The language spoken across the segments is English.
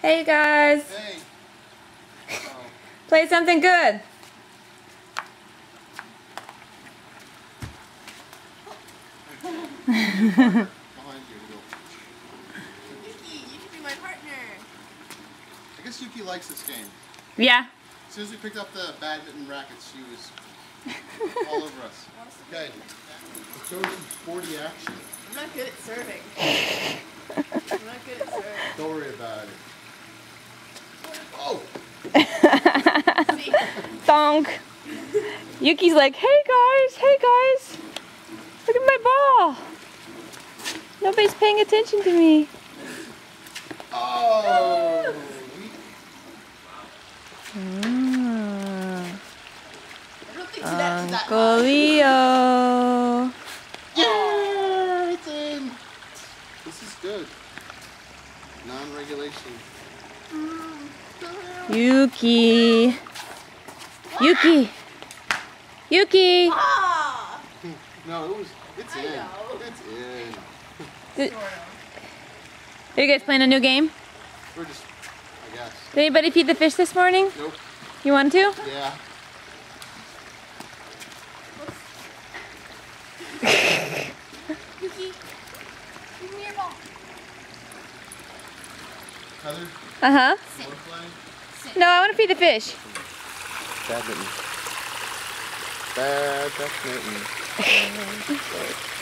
Hey guys. Hey. Play something good. Behind you. Yuki, you can be my partner. I guess Yuki likes this game. Yeah. As soon as we picked up the badminton rackets, she was all over us. Okay. Let's show some sporty action. I'm not good at serving. I'm not good at serving. Don't worry about it. Oh! See? Thonk. Yuki's like, hey guys, look at my ball. Nobody's paying attention to me. Oh! I don't think that's that Uncle Leo. Yeah! It's in! This is good. Non-regulation. Yuki. Yuki. Ah! No, it's I in. know. It's in. Are you guys playing a new game? We're just, I guess. Did anybody feed the fish this morning? Nope. You want to? Yeah. Yuki, give me your ball. Heather, Uh-huh. you want to play? No, I want to feed the fish. Badminton. Badminton. Is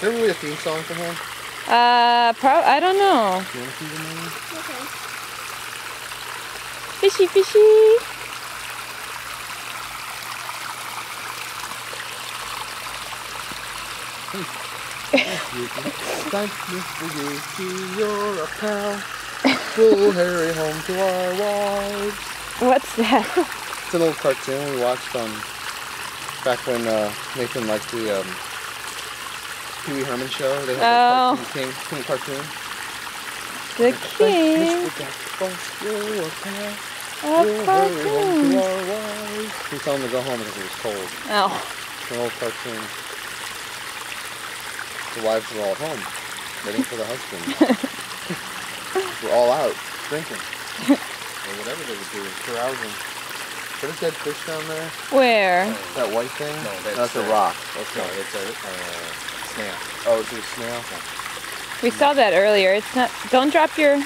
there really a theme song for him? I don't know. You want to feed him maybe? Okay. Fishy, fishy. Thank you for Yuki, you're a pal. We'll hurry home to our wives. What's that? It's an old cartoon we watched back when Nathan liked the Pee Wee Herman show. They had Oh. the King cartoon. The king Mr. Jack Frost, you're a pal. of We'll hurry home to cartoons. our wives. He was telling them to go home because it was cold. Oh. It's an old cartoon. The wives were all home, waiting for the husband. We're all out, drinking. Or whatever they would do, carousing. What is that fish down there? Where? That white thing? No, that's a rock. No, Okay. it's a snail. Oh, is it a snail? We saw that earlier. It's not. Don't drop your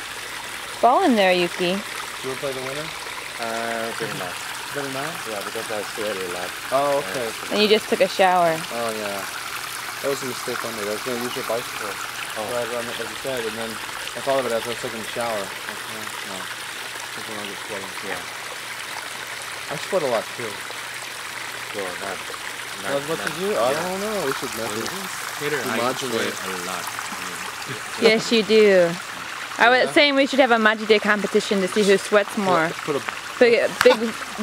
ball in there, Yuki. Do you want to play the winner? Very nice. Better not? Yeah, because I sweat a lot. Oh, okay. And you just took a shower. Oh, yeah. That was a mistake I made. I was going to use your bicycle. Right around it, like you said, and then I thought of it as I was taking a shower. Okay, no. Because when I get sweating, yeah. I sweat a lot, too. So not Not as much as you? I don't know. We should measure. Peter, I Modulate. sweat a lot. Yes, you do. I was Yeah. saying we should have a Maji Day competition to see who sweats more. Put a Put a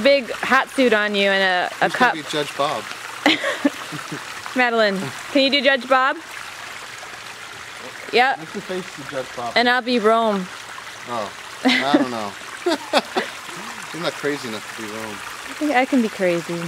big hot suit on you and a who's cup. gonna be Judge Bob. Madeline, can you do Judge Bob? Yep. Make your face to Judge Bob. And I'll be Rome. Oh, I don't know. I'm not crazy enough to be Rome. I think I can be crazy.